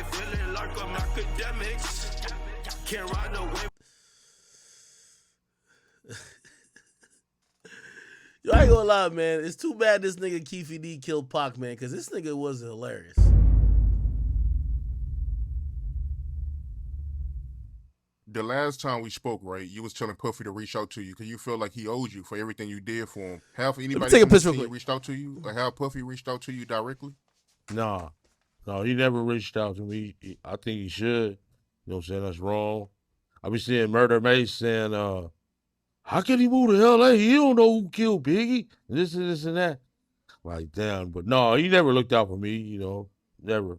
feeling like I'm Akademiks. Can't ride away. Yo, I ain't gonna lie, man. It's too bad this nigga Keefe D killed Pac, man, because this nigga was hilarious. The last time we spoke, right, you was telling Puffy to reach out to you because you feel like he owed you for everything you did for him. Have anybody take a from the piss real team quick. reached out to you, or have Puffy reached out to you directly? No, he never reached out to me. I think he should. You know what I'm saying? That's wrong. I be seeing Murder Mace saying, how can he move to LA? He don't know who killed Biggie. This and this and that. Like, damn. But no, he never looked out for me, you know. Never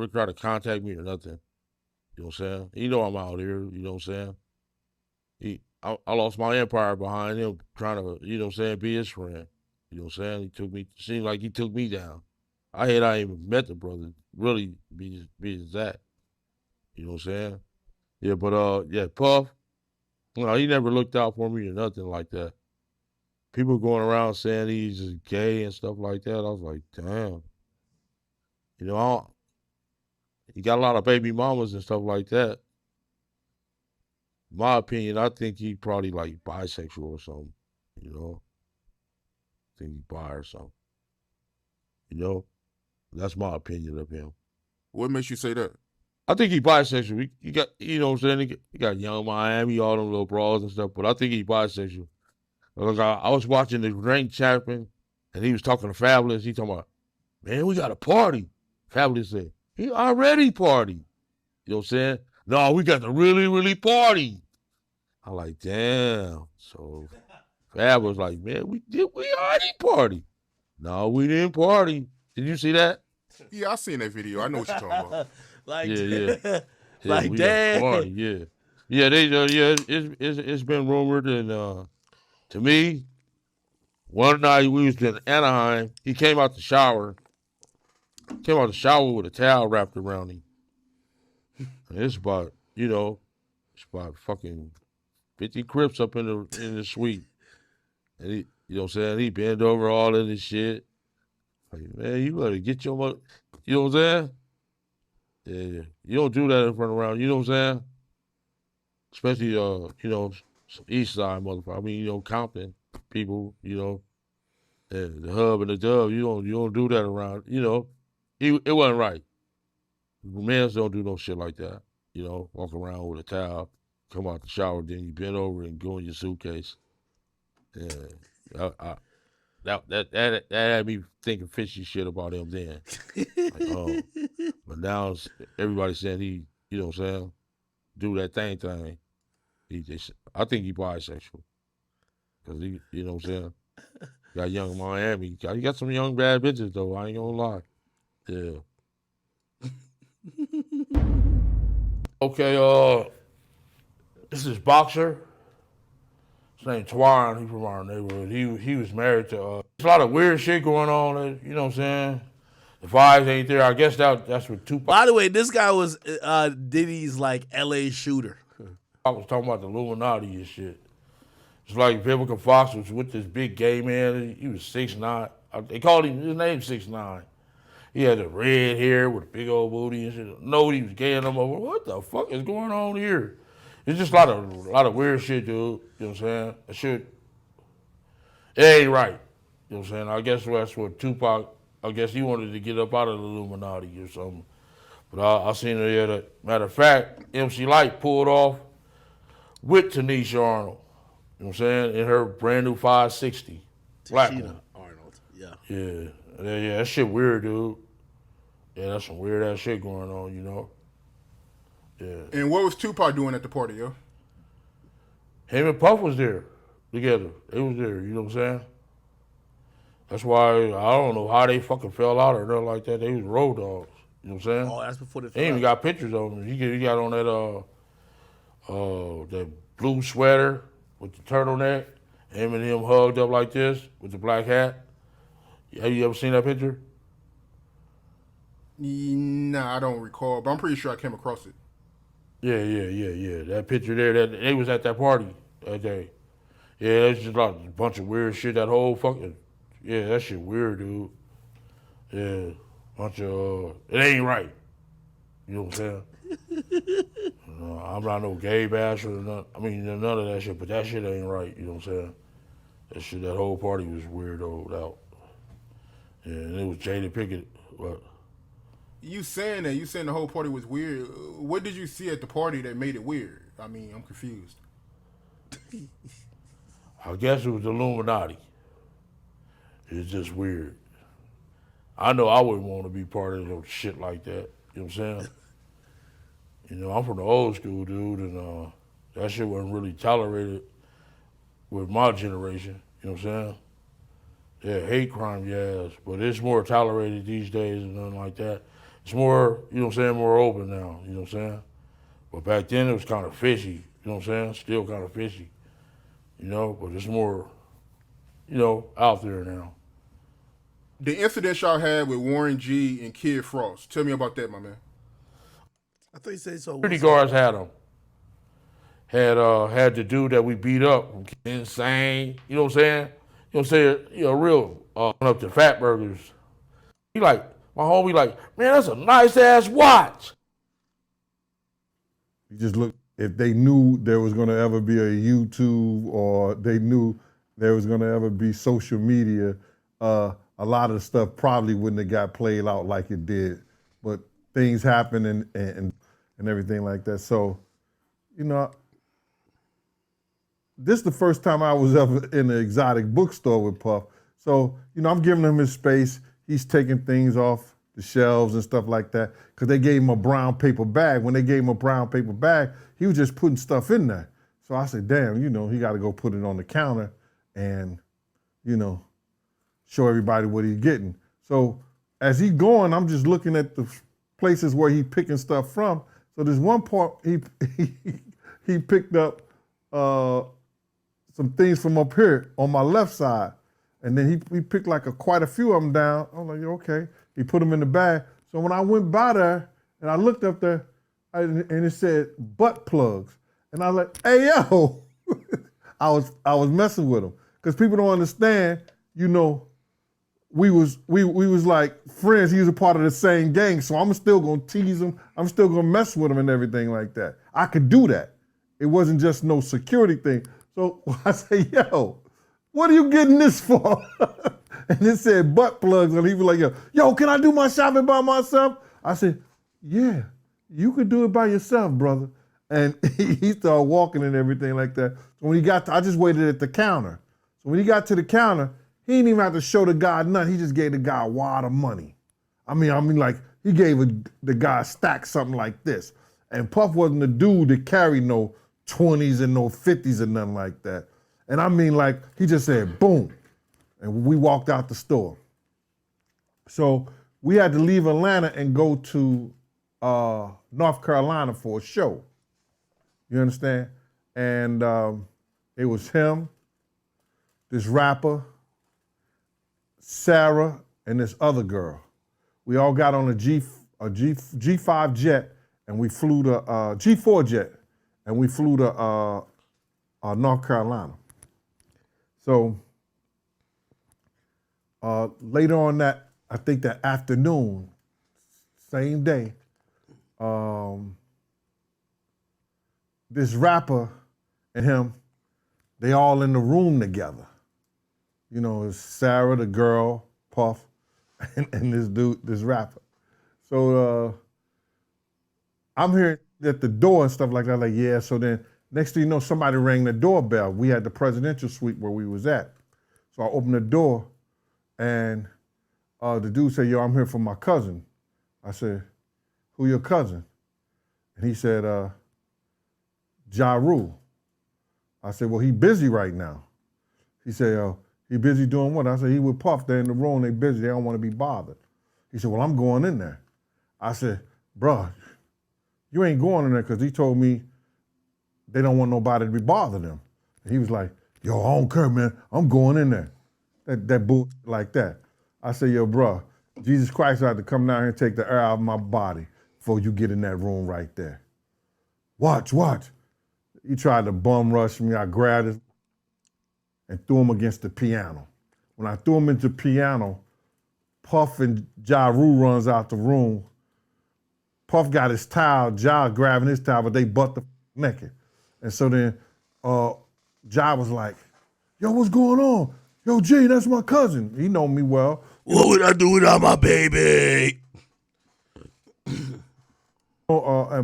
tried to contact me or nothing. You know what I'm saying? You know I'm out here, you know what I'm saying? I lost my empire behind him trying to, you know what I'm saying, be his friend. You know what I'm saying? Seemed like he took me down. I ain't even met the brother, really be that. You know what I'm saying? Yeah, but yeah, Puff, no, he never looked out for me or nothing like that. People going around saying he's gay and stuff like that. I was like, damn. You know, he got a lot of baby mamas and stuff like that. In my opinion, I think he probably like bisexual or something. You know, I think he bi or something. You know, that's my opinion of him. What makes you say that? I think he bisexual. He got, you know what I'm saying? He got Young Miami, all them little bras and stuff, but I think he bisexual. Look, I was watching the Rank Chapman, and he was talking to Fabulous. He talking about, man, we got a party. Fabulous said, he already party. You know what I'm saying? No, we got to really, really party. I'm like, damn. So Fab was like, man, we already party. No, we didn't party. Did you see that? Yeah, I seen that video. I know what you're talking about. Like, Yeah. like, we damn. Party, yeah. Yeah, it's been rumored, and to me, one night we was in Anaheim. He came out the shower. With a towel wrapped around him. And it's about, you know, fucking 50 Crips up in the suite. And he, you know what I'm saying? He bent over all of this shit. Like, man, you better get your mother. You know what I'm saying? Yeah. You don't do that in front of around. You know what I'm saying? Especially, you know, some East Side motherfucker. I mean, you know, Compton people, you know, the hub and the dub. You don't do that around. You know, it wasn't right. Men don't do no shit like that. You know, walk around with a towel, come out the shower, then you bend over and go in your suitcase. Yeah, that had me thinking fishy shit about him then. Like, oh, but now everybody's saying he, you know what I'm saying, do that thing. I think he bisexual. Cause he, you know what I'm saying, got Young Miami. He got some young bad bitches though. I ain't gonna lie. Yeah. Okay, this is boxer. His name Twan. He from our neighborhood. He was married to. There's a lot of weird shit going on. You know what I'm saying? The vibes ain't there. I guess that's what Tupac. By the way, this guy was Diddy's like LA shooter. I was talking about the Illuminati and shit. It's like Vivica Fox was with this big gay man. He was 6'9". They called him, his name 6'9". He had the red hair with a big old booty and shit. No, he was gay and I'm over. What the fuck is going on here? It's just a lot of weird shit, dude. You know what I'm saying? That shit, it ain't right. You know what I'm saying? I guess that's what Tupac, I guess he wanted to get up out of the Illuminati or something. But I seen it here that, matter of fact, MC Lyte pulled off with Tanisha Arnold. You know what I'm saying? In her brand new 560. Black one. Arnold, yeah. Yeah, that shit weird, dude. Yeah, that's some weird ass shit going on, you know? Yeah. And what was Tupac doing at the party, yo? Him and Puff was there together. They was there, you know what I'm saying? That's why I don't know how they fucking fell out or nothing like that. They was road dogs, you know what I'm saying? Oh, that's before They even got pictures of him. He got on that blue sweater with the turtleneck. Him and him hugged up like this with the black hat. Have you ever seen that picture? Nah, I don't recall, but I'm pretty sure I came across it. Yeah. That picture there, that they was at that party that day. Yeah, it's just like a bunch of weird shit. That whole fucking, that shit weird, dude. Yeah, bunch of, it ain't right. You know what I'm saying? I'm not no gay basher or none. I mean, none of that shit. But that shit ain't right. You know what I'm saying? That whole party was weirdoed out. Yeah, and it was Jada Pickett. But You saying that? You saying the whole party was weird? What did you see at the party that made it weird? I mean, I'm confused. I guess it was the Illuminati. It's just weird. I know I wouldn't want to be part of no shit like that. You know what I'm saying? You know, I'm from the old school, dude, and that shit wasn't really tolerated with my generation. You know what I'm saying? Yeah, hate crime, yes, but it's more tolerated these days and nothing like that. It's more, you know what I'm saying, more open now. You know what I'm saying? But back then it was kind of fishy. You know what I'm saying? Still kind of fishy. You know, but it's more, you know, out there now. The incident y'all had with Warren G and Kid Frost. Tell me about that, my man. I thought you said so. Security guards had them. Had the dude that we beat up, insane. You know what I'm saying? You know what I'm saying? You know, real up to Fat Burgers. He like, my homie like, man, that's a nice ass watch. You just look, if they knew there was gonna ever be a YouTube or they knew there was gonna ever be social media, a lot of the stuff probably wouldn't have got played out like it did. But things happen and everything like that. So, you know, this is the first time I was ever in an exotic bookstore with Puff. So, you know, I'm giving him his space. He's taking things off the shelves and stuff like that because they gave him a brown paper bag. When they gave him a brown paper bag, he was just putting stuff in there. So I said, damn, you know, he got to go put it on the counter and, you know, show everybody what he's getting. So as he's going, I'm just looking at the places where he's picking stuff from. So there's one part he picked up some things from up here on my left side. And then he picked like quite a few of them down. I'm like, okay. He put them in the bag. So when I went by there and I looked up there and it said butt plugs. And I was like, hey, yo. I was messing with him. Because people don't understand, you know, we was like friends. He was a part of the same gang. So I'm still gonna tease him. I'm still gonna mess with him and everything like that. I could do that. It wasn't just no security thing. So I say, yo, what are you getting this for? And it said butt plugs. And he was like, yo, can I do my shopping by myself? I said, yeah, you could do it by yourself, brother. And he started walking and everything like that. So when he got I just waited at the counter. So when he got to the counter, he didn't even have to show the guy nothing. He just gave the guy a wad of money. I mean, like he gave the guy a stack something like this. And Puff wasn't the dude that carried no 20s and no 50s and nothing like that. And I mean, like, he just said, boom. And we walked out the store. So we had to leave Atlanta and go to North Carolina for a show. You understand? And it was him, this rapper, Sarah, and this other girl. We all got on a G5 jet, and we flew to G4 jet, and we flew to North Carolina. So later on that, I think that afternoon, same day, this rapper and him, they all in the room together. You know, it's Sarah, the girl, Puff, and this dude, this rapper. So I'm here at the door and stuff like that, like, yeah. So then next thing you know, somebody rang the doorbell. We had the presidential suite where we was at. So I opened the door and the dude said, yo, I'm here for my cousin. I said, who your cousin? And he said, Ja Rule. I said, well, he busy right now. He said, he busy doing what? I said, he with Puff. They're in the room, they busy. They don't want to be bothered. He said, well, I'm going in there. I said, bruh, you ain't going in there because he told me they don't want nobody to be bothering them. And he was like, yo, I don't care, man. I'm going in there. That bull like that. I said, yo, bruh, Jesus Christ had to come down here and take the air out of my body before you get in that room right there. Watch. He tried to bum rush me. I grabbed him and threw him against the piano. When I threw him into the piano, Puff and Ja Rule runs out the room. Puff got his towel, Ja grabbing his towel, but they butt the naked. And so then Ja was like, yo, what's going on? Yo, G, that's my cousin. He know me well. What would I do without my baby? And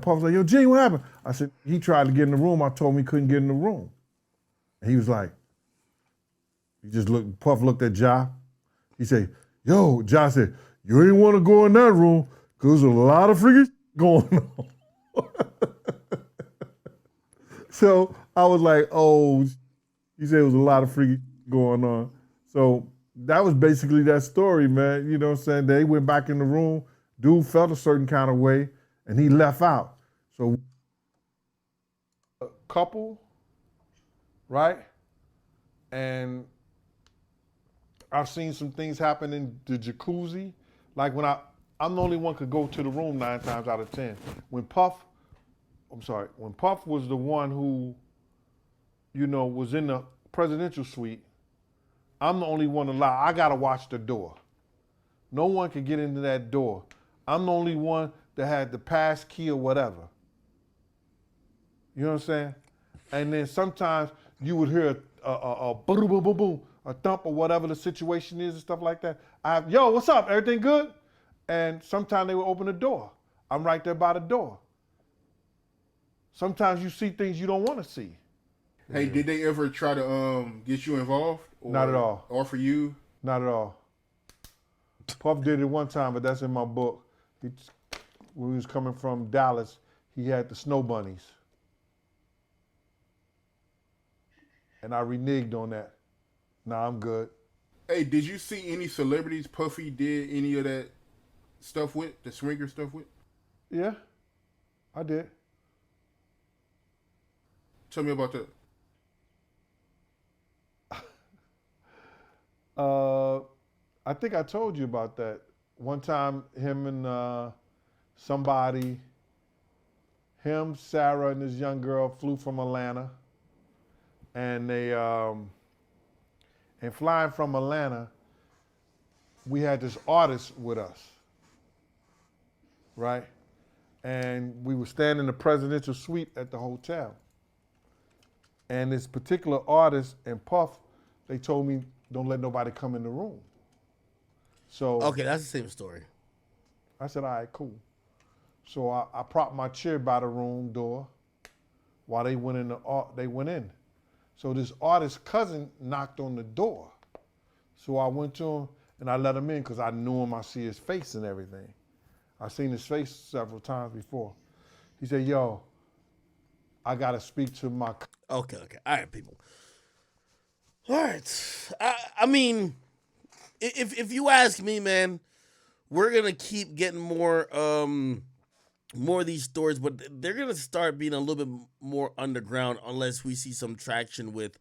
Puff was like, yo, G, what happened? I said, he tried to get in the room. I told him he couldn't get in the room. And he was like, Puff looked at Ja. He said, yo, Ja said, you ain't want to go in that room because there's a lot of freaky going on. So I was like, oh, he said it was a lot of freaky going on. So that was basically that story, man. You know what I'm saying? They went back in the room. Dude felt a certain kind of way, and he left out. So a couple, right? And I've seen some things happen in the jacuzzi. Like when I'm the only one could go to the room 9 times out of 10. When Puff was the one who, was in the presidential suite, I'm the only one allowed. I gotta watch the door. No one could get into that door. I'm the only one that had the pass key or whatever. You know what I'm saying? And then sometimes you would hear a boom, boom, boom, boom, a thump or whatever the situation is and stuff like that. Yo, what's up? Everything good? And sometimes they would open the door. I'm right there by the door. Sometimes you see things you don't want to see. Hey, did they ever try to get you involved? Or Not at all. Offer you? Not at all. Puff did it one time, but that's in my book. When he was coming from Dallas, he had the snow bunnies. And I reneged on that. Nah, I'm good. Hey, did you see any celebrities Puffy did any of that stuff with, the swinger stuff with? Yeah, I did. Tell me about that. I think I told you about that. One time, him and somebody, Sarah, and this young girl flew from Atlanta. And they, and flying from Atlanta, we had this artist with us, right? And we were staying in the presidential suite at the hotel. And this particular artist and Puff, they told me, don't let nobody come in the room. So Okay, that's the same story. I said, all right, cool. So I propped my chair by the room door while they went in. So this artist's cousin knocked on the door. So I went to him and I let him in because I knew him. I see his face and everything. I seen his face several times before. He said, yo, I got to speak to my... Okay. All right, people. All right. I mean, if you ask me, man, we're gonna keep getting more of these stories, but they're gonna start being a little bit more underground unless we see some traction with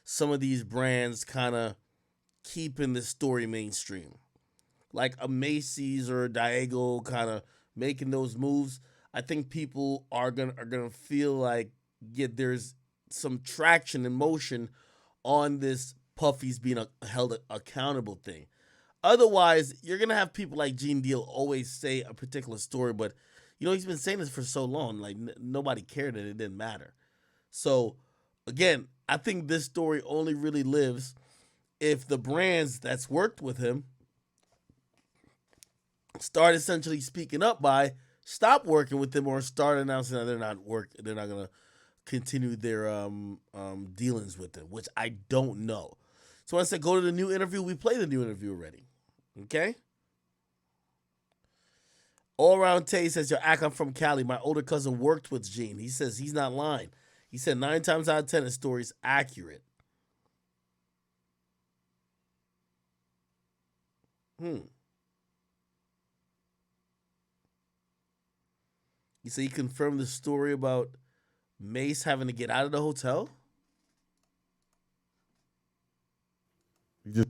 some of these brands kind of keeping the story mainstream, like a Macy's or a Diego kind of making those moves. I think people are gonna feel like there's some traction and motion on this Puffy's being held accountable thing. Otherwise, you're gonna have people like Gene Deal always say a particular story, but he's been saying this for so long, like nobody cared and it didn't matter. So again, I think this story only really lives if the brands that's worked with him start essentially speaking up by stop working with him or start announcing that they're not gonna continue their dealings with him, which I don't know. So when I said go to the new interview, we played the new interview already. Okay? All Around Tay says, yo, I'm from Cali. My older cousin worked with Gene. He says he's not lying. He said 9 times out of 10 his story's accurate. He said he confirmed the story about Mace having to get out of the hotel. You just...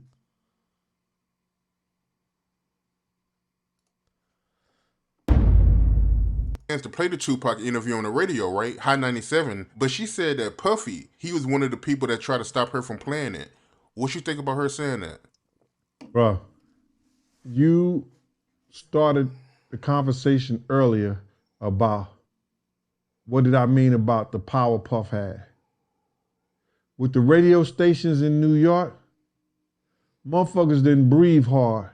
To play the Tupac interview on the radio, right? High 97. But she said that Puffy, he was one of the people that tried to stop her from playing it. What you think about her saying that? Bro, you started the conversation earlier about what did I mean about the power Puff had. With the radio stations in New York, motherfuckers didn't breathe hard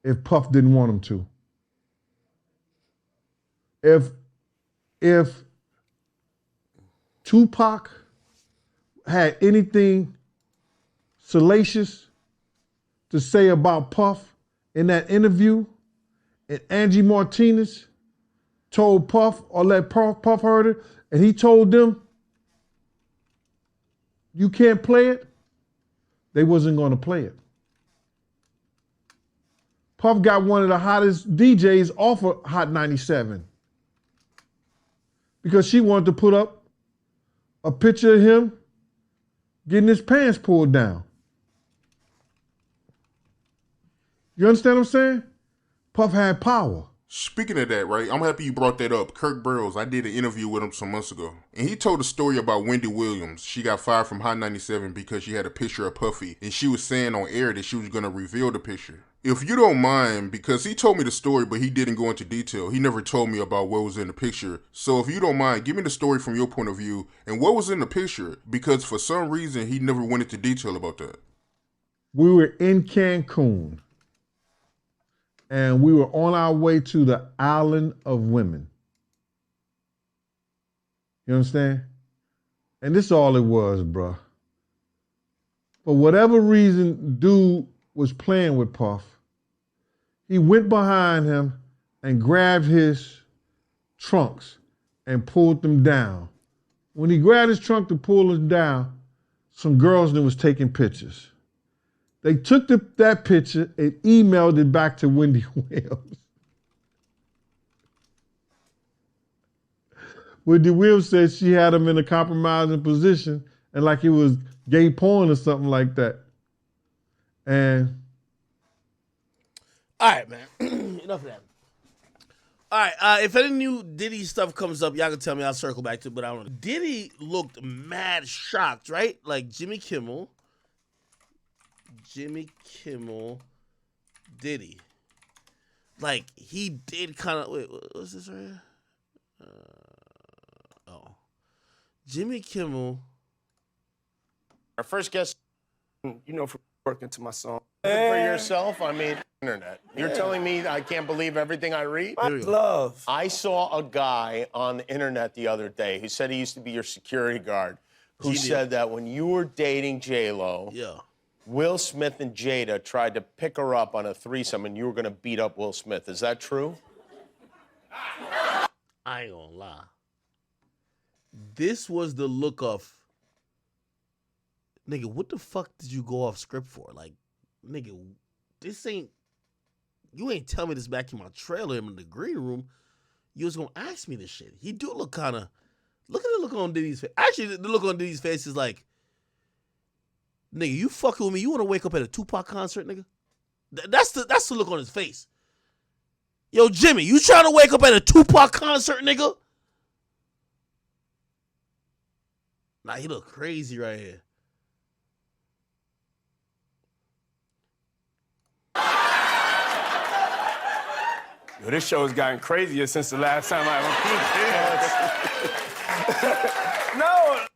if Puff didn't want them to. If Tupac had anything salacious to say about Puff in that interview, and Angie Martinez told Puff or let Puff heard it, and he told them, you can't play it, they wasn't gonna play it. Puff got one of the hottest DJs off of Hot 97 because she wanted to put up a picture of him getting his pants pulled down. You understand what I'm saying? Puff had power. Speaking of that, right, I'm happy you brought that up. Kirk Burrows, I did an interview with him some months ago. And he told a story about Wendy Williams. She got fired from Hot 97 because she had a picture of Puffy. And she was saying on air that she was going to reveal the picture. If you don't mind, because he told me the story, but he didn't go into detail. He never told me about what was in the picture. So if you don't mind, give me the story from your point of view and what was in the picture. Because for some reason, he never went into detail about that. We were in Cancun. And we were on our way to the Island of Women. You understand? And this is all it was, bruh. For whatever reason, dude was playing with Puff. He went behind him and grabbed his trunks and pulled them down. When he grabbed his trunk to pull them down, some girls that was taking pictures. They took that picture and emailed it back to Wendy Williams. Wendy Williams said she had him in a compromising position and like it was gay porn or something like that. And all right, man. Enough of that. All right, if any new Diddy stuff comes up, y'all can tell me. I'll circle back to it, but I don't know. Diddy looked mad shocked, right? Like Jimmy Kimmel, Diddy. Like, he did kind of... Wait, what's this right here? Jimmy Kimmel. Our first guest, for working to my song. For yourself, I mean, internet. You're telling me I can't believe everything I read? Love. I saw a guy on the internet the other day who said he used to be your security guard, who said that when you were dating J-Lo... Yeah. Will Smith and Jada tried to pick her up on a threesome and you were going to beat up Will Smith. Is that true? I ain't gonna lie. This was the look of, nigga, what the fuck did you go off script for? Like, nigga, you ain't tell me this back in my trailer in the green room. You was gonna ask me this shit. He do look kind of, look at the look on Diddy's face. Actually, the look on Diddy's face is like, nigga, you fucking with me? You want to wake up at a Tupac concert, nigga? That's the look on his face. Yo, Jimmy, you trying to wake up at a Tupac concert, nigga? Nah, he look crazy right here. Yo, this show has gotten crazier since the last time I No.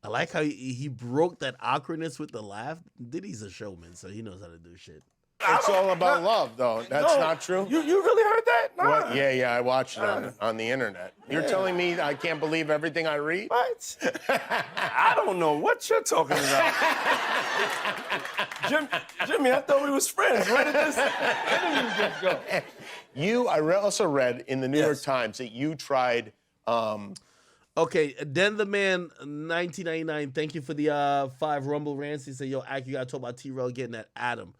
I like how he broke that awkwardness with the laugh. Diddy's a showman, so he knows how to do shit. It's all about love, though. That's not true? You really heard that? Nah. What? Yeah, I watched it on the internet. You're telling me I can't believe everything I read? What? I don't know what you're talking about. Jimmy, I thought we was friends. Where did this interview just go? I also read in the New York Times that you tried... Okay, then the man, 1999, thank you for the 5 Rumble rants. He said, yo, Ak, you got to talk about T-Rail getting at Adam.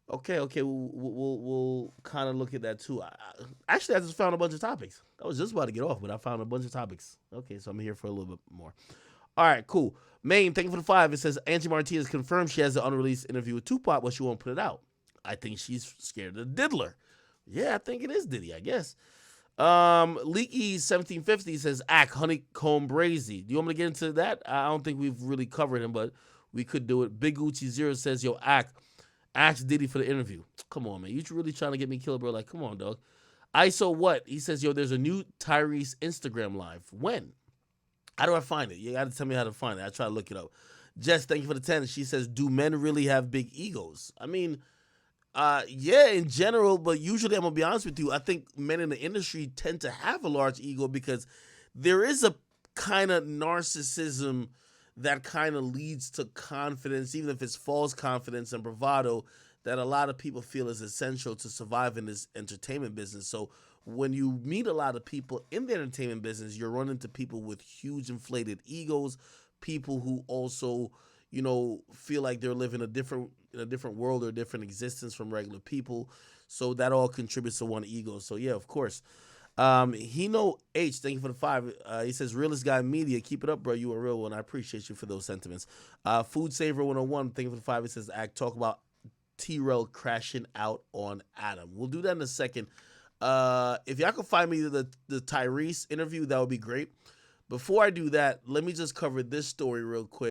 Okay, we'll kind of look at that too. Actually, I just found a bunch of topics. I was just about to get off, but I found a bunch of topics. Okay, so I'm here for a little bit more. All right, cool. Maine, thank you for the 5. It says, Angie Martinez confirmed she has an unreleased interview with Tupac, but she won't put it out. I think she's scared of the diddler. Yeah, I think it is Diddy, I guess. Leaky 1750 says, Ak, Honeycomb Brazy. Do you want me to get into that? I don't think we've really covered him, but we could do it. Big Gucci 0 says, yo, Ak, ask Diddy for the interview. Come on, man. You really trying to get me killed, bro? Like, come on, dog. ISO what? He says, yo, there's a new Tyrese Instagram live. When? How do I find it? You got to tell me how to find it. I try to look it up. Jess, thank you for the 10. She says, do men really have big egos? I mean, yeah, in general, but usually I'm going to be honest with you. I think men in the industry tend to have a large ego because there is a kind of narcissism that kind of leads to confidence, even if it's false confidence and bravado, that a lot of people feel is essential to survive in this entertainment business. So when you meet a lot of people in the entertainment business, you're running into people with huge inflated egos, people who also, you know, feel like they're living in a different world or a different existence from regular people. So that all contributes to one ego. So yeah, of course. Hino H, thank you for the 5. He says, realest guy media, keep it up, bro. You a real one. I appreciate you for those sentiments. Food Saver 101, thank you for the 5. He says, talk about T-Rel crashing out on Adam. We'll do that in a second. If y'all can find me the Tyrese interview, that would be great. Before I do that, let me just cover this story real quick.